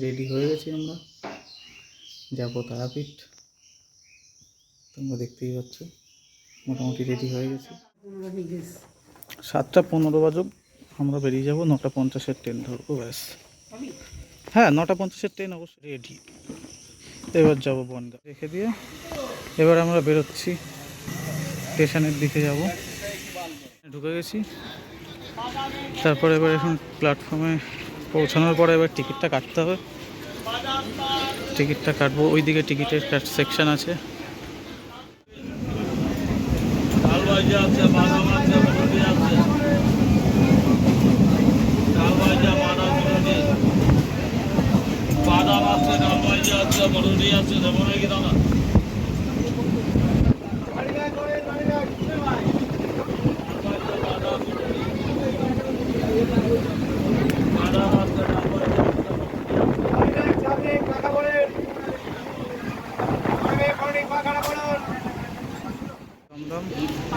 Ready হয়ে গেছি আমরা, যাবো তারাপীঠ। তোমরা দেখতেই পাচ্ছ মোটামুটি রেডি হয়ে গেছি। 7টা 15 বাজুক, আমরা বেরিয়ে যাবো। 9টা 50-এর ট্রেন ধরবো, ব্যাস। হ্যাঁ, 9টা 50-এর ট্রেন অবশ্যই রেডি। এবার যাবো বনগা রেখে দিয়ে। এবার আমরা বেরোচ্ছি, স্টেশনের দিকে যাব। ঢুকে গেছি। তারপরে এবার এখন প্ল্যাটফর্মে পৌঁছানোর পরে এবার টিকিটটা কাটতে হবে। টিকিটটা কাটবো, ওইদিকে টিকিটের সেকশন আছে।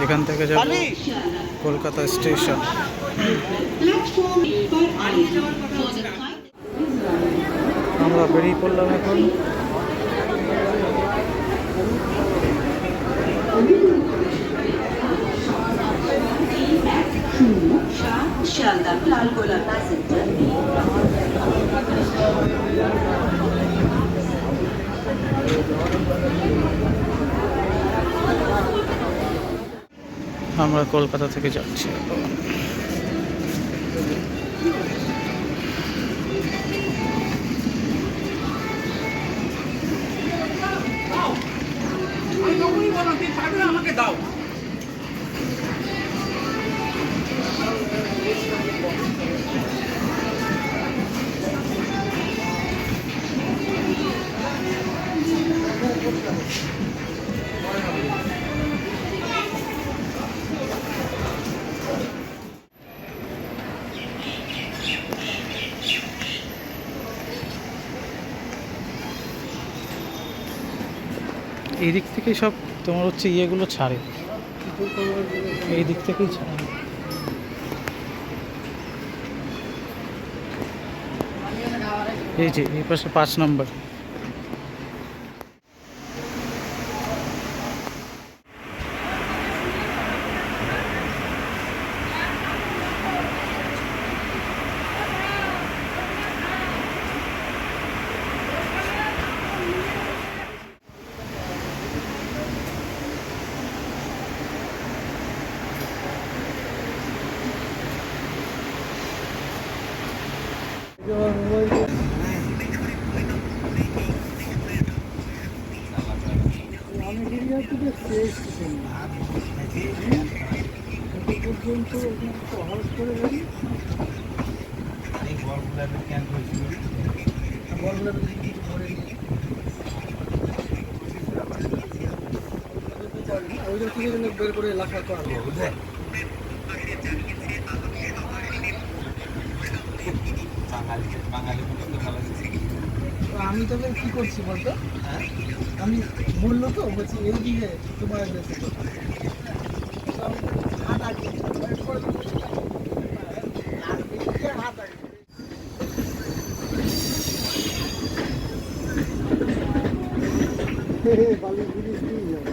এখান থেকে যাব কলকাতা স্টেশন। আমরা বেরিয়ে পড়লাম এখন। শিয়ালদা লালগোলা প্যাসেঞ্জার। আমরা কলকাতা থেকে যাচ্ছি। আমাকে দাও। এই দিক থেকেই সব তোমার হচ্ছে ইয়েগুলো ছাড়ে, এই দিক থেকেই ছাড়ে। এই যে এই পাশে 5 নম্বর। বের করে লেখা করা আমি তবে কি করছি বলতো, আমি বললো তো বলছি এইদিকে তোমার বালি জিনিস দিয়ে যাবে।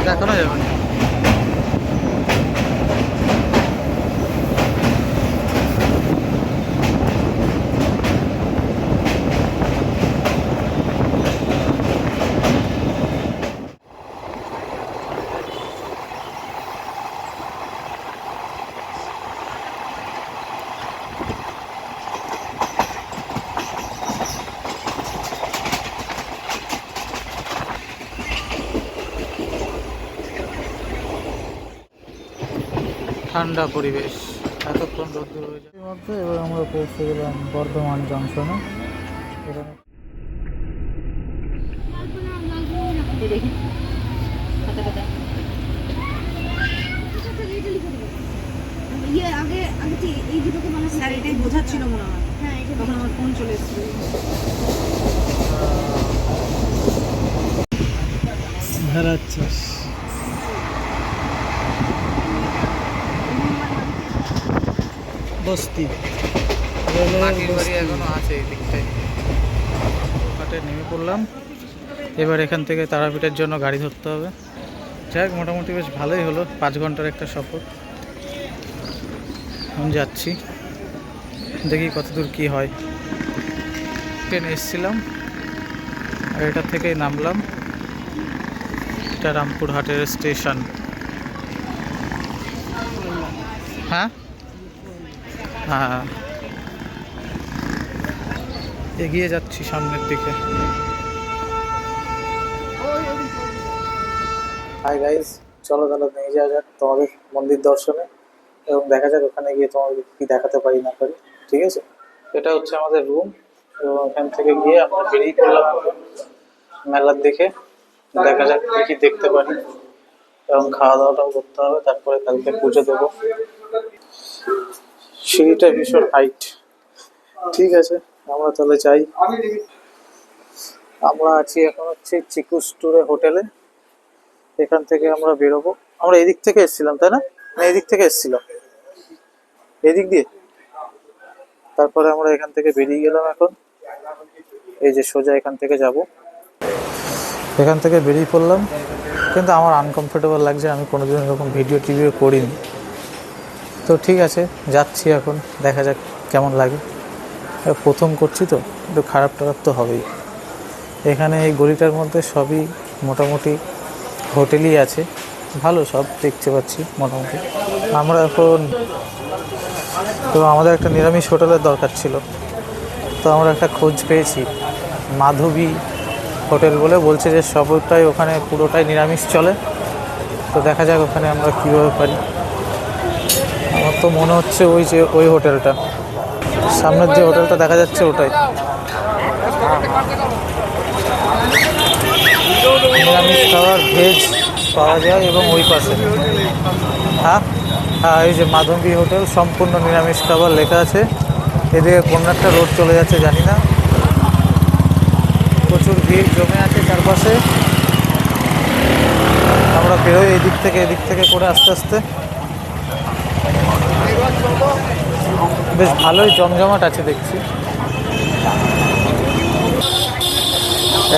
দেখানো যাবে না। ঠান্ডা পরিবেশ, এতক্ষণ রোদ্দুর হয়ে যায় মধ্যে। এবার আমরা পৌঁছে গেলাম বর্ধমান জংশনে। এখানে দেখি খাতা খাতা ইয়ে আগে আগে ঠিক এই দুটোকে মানে স্যার এটাই বোঝাচ্ছিল মনে হয়। হ্যাঁ তখন আমার ফোন চলে এসেছিল। ভেড়ার চাষ বস্তি এখনো আছে এই দিকটায়। হাটে নেমে পড়লাম। এবার এখান থেকে তারাপীঠের জন্য গাড়ি ধরতে হবে। যাই হোক, মোটামুটি বেশ ভালোই হলো, 5 ঘন্টার একটা সফর। আমি যাচ্ছি, দেখি কতদূর কি হয়। ট্রেনে এসেছিলাম আর এটা থেকেই নামলাম। এটা রামপুরহাটের স্টেশন। হ্যাঁ হ্যাঁ, এগিয়ে যাচ্ছি সামনের দিকে। হাই গাইস, চলো তাহলে নিয়ে যাওয়া যাক তোমাদের মন্দির দর্শনে এবং দেখা যাক ওখানে গিয়ে তোমাদের কি দেখাতে পারি না পারি। ঠিক আছে, এটা হচ্ছে আমাদের রুম এবং এখান থেকে গিয়ে আমরা বেরিয়ে পড়লাম এখন মেলার দিকে। দেখা যাক কি কি দেখতে পারি এবং খাওয়া দাওয়াটাও করতে হবে, তারপরে কালকে পুজো দেবো। সিঁড়িটা ভীষণ হাইট। ঠিক আছে, আমরা তাহলে যাই। আমরা আছি এখন হচ্ছে চিকুস ট্যুরে হোটেলে। এখান থেকে আমরা বেরোবো। আমরা এদিক থেকে এসেছিলাম তাই না? এদিক থেকে এসেছিলাম, এদিক দিয়ে। তারপরে আমরা এখান থেকে বেরিয়ে গেলাম। এখন এই যে সোজা এখান থেকে যাব। এখান থেকে বেরিয়ে পড়লাম, কিন্তু আমার আনকমফোর্টেবল লাগছে। আমি কোনোদিন এরকম ভিডিও টিভিও করিনি, তো ঠিক আছে যাচ্ছি এখন। দেখা যাক কেমন লাগে। প্রথম করছি তো, একটু খারাপ টারাপ তো হবেই। এখানে এই গলিটার মধ্যে সবই মোটামুটি হোটেলই আছে, ভালো সব দেখতে পাচ্ছি মোটামুটি। আমরা এখন তো আমাদের একটা নিরামিষ হোটেলের দরকার ছিল, তো আমরা একটা খোঁজ পেয়েছি মাধবী হোটেল বলে। বলছে যে সবটাই ওখানে পুরোটাই নিরামিষ চলে। তো দেখা যাক ওখানে আমরা কীভাবে পারি। আমার তো মনে হচ্ছে ওই যে ওই হোটেলটা, সামনের যে হোটেলটা দেখা যাচ্ছে ওটাই। নিরামিষ খাবার ভেজ পাওয়া যায় এবং ওই পাশে হ্যাঁ হ্যাঁ এই যে মাধবী হোটেল, সম্পূর্ণ নিরামিষ খাবার লেখা আছে। এদিকে কোন্নারটা রোড চলে যাচ্ছে, জানি না। প্রচুর ভিড় জমে আছে চারপাশে। আমরা বেরোই এদিক থেকে করে আস্তে আস্তে। বেশ ভালোই জমজমাট আছে দেখছি।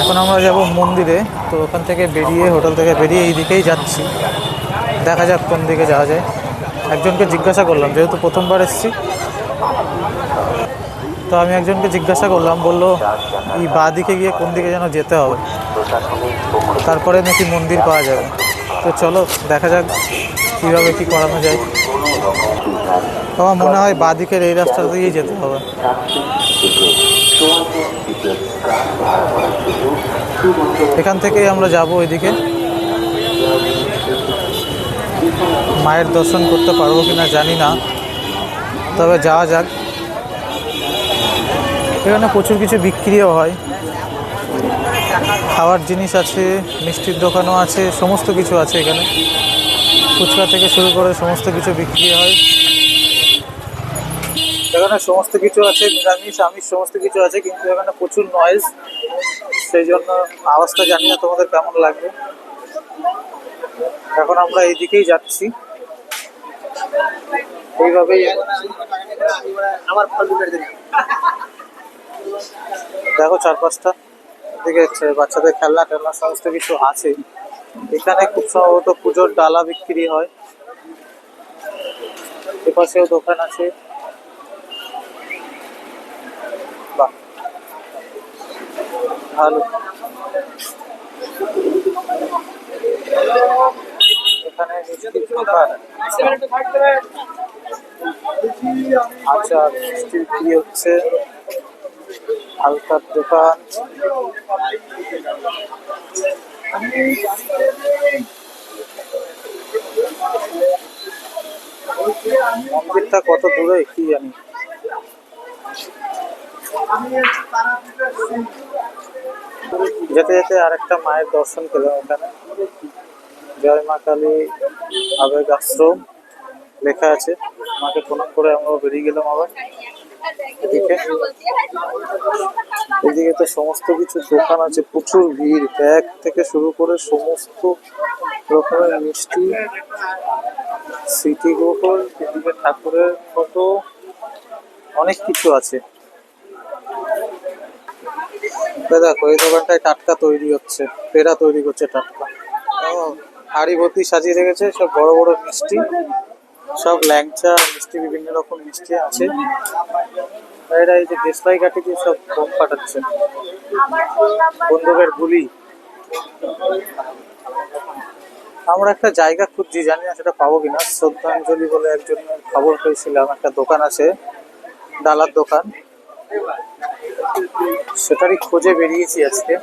এখন আমরা যাব মন্দিরে, তো ওখান থেকে বেরিয়ে হোটেল থেকে বেরিয়ে এই দিকেই যাচ্ছি। দেখা যাক কোন দিকে যাওয়া যায়। একজনকে জিজ্ঞাসা করলাম, যেহেতু প্রথমবার এসেছি, তো আমি একজনকে জিজ্ঞাসা করলাম, বললো এই বাঁ দিকে গিয়ে কোন দিকে যেন যেতে হবে, তারপরে নাকি মন্দির পাওয়া যাবে। তো চলো দেখা যাক কীভাবে কী করানো যায়। আমার মনে হয় বাঁ দিকের এই রাস্তা দিয়েই যেতে হবে। এখান থেকেই আমরা যাব ওইদিকে। মায়ের দর্শন করতে পারবো কিনা জানি না, তবে যাওয়া যাক। এখানে প্রচুর কিছু বিক্রিও হয়, খাওয়ার জিনিস আছে, মিষ্টির দোকানও আছে, সমস্ত কিছু আছে এখানে। ফুচকা থেকে শুরু করে সমস্ত কিছু বিক্রি হয় এখানে। সমস্ত কিছু আছে, নিরামিষ আমিষ সমস্ত কিছু আছে, কিন্তু এখানে প্রচুর নয়েজ, সেই জন্য আওয়াজটা জানি না তোমাদের কেমন লাগবে। এখন আমরা এইদিকেই যাচ্ছি, এইভাবেই আমার দেখো চারপাশটা দিকে বাচ্চাদের খেলনা টেলনা সমস্ত কিছু আছে। এখানে খুব সম্ভবত পুজোর ডালা বিক্রি হয়। এপাশেও দোকান আছে। বাহ, ভালো। এখানে মিষ্টির দোকান, আচ্ছা মিষ্টির কি হচ্ছে, হালকার দোকান। মন্দিরটা কত দূরে কি জানি। যেতে যেতে আরেকটা মায়ের দর্শন পেলাম এখানে, জয় মা কালী আবেগ আশ্রম লেখা আছে। মাকে প্রণাম করে আমরা বেরিয়ে গেলাম আবার এদিকে। এদিকে তো সমস্ত কিছু দোকান আছে, প্রচুর ভিড়, ব্যাগ থেকে শুরু করে সমস্ত রকমের মিষ্টি, স্মৃতি গোপন, এদিকে ঠাকুরের ফটো, অনেক কিছু আছে। দেখো এই দোকানটায় টাটকা তৈরি হচ্ছে, পেড়া তৈরি করছে টাটকা। হাড়ি ভর্তি সাজিয়ে রেখেছে সব বড় বড় মিষ্টি, সব ল্যাংচা মিষ্টি, বিভিন্ন রকম মিষ্টি আছে। এরা এই যে দেশলাই কাঠি দিয়ে সব বোম ফাটাচ্ছে, বন্দুকের গুলি। আমরা একটা জায়গা খুঁজছি, জানি না সেটা পাবো কিনা। শ্রদ্ধাঞ্জলি বলে একজন খবর পেয়েছিলাম, একটা দোকান আছে, ডালার দোকান, সেটারই খোঁজে বেরিয়েছি আজকে।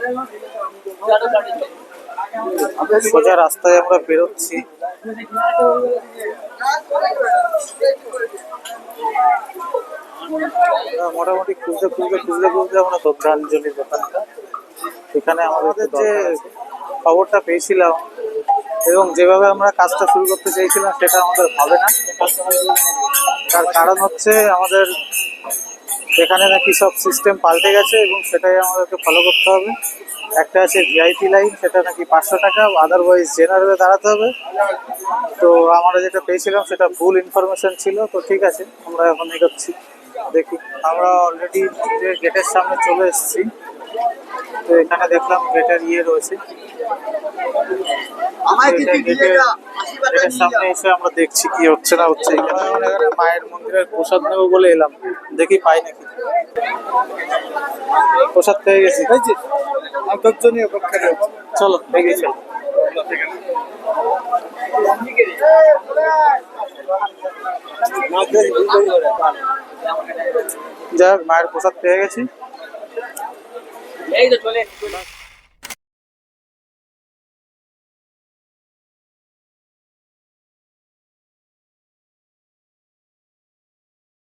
সোজা রাস্তায় আমরা বেরোচ্ছি। মোটামুটি খুঁজতে আমরা শ্রদ্ধাঞ্জলি দোকানটা, এখানে আমাদের যে খবরটা পেয়েছিলাম এবং যেভাবে আমরা কাজটা শুরু করতে চেয়েছিলাম সেটা আমাদের হবে না। তার কারণ হচ্ছে আমাদের এখানে নাকি সব সিস্টেম পাল্টে গেছে এবং সেটাই আমাদেরকে ফলো করতে হবে। একটা আছে ভিআইপি লাইন, সেটা নাকি 500 টাকা, আদারওয়াইজ জেনারেলে দাঁড়াতে হবে। তো আমরা যেটা পেয়েছিলাম সেটা ভুল ইনফরমেশন ছিল। তো ঠিক আছে, আমরা এখন এগোচ্ছি, দেখি। আমরা অলরেডি মন্দিরের গেটের সামনে চলে এসেছি। তো এখানে দেখলাম গেটের রয়েছে, গেটের সামনে এসে আমরা দেখছি কি হচ্ছে না হচ্ছে। এখানে মায়ের মন্দিরের প্রসাদ নেবো বলে এলাম, দেখি পাই নাকি। প্রসাদ পেয়ে গেছি, চলো এগিয়ে চলো। যাক, মায়ের প্রসাদ পেয়ে গেছি।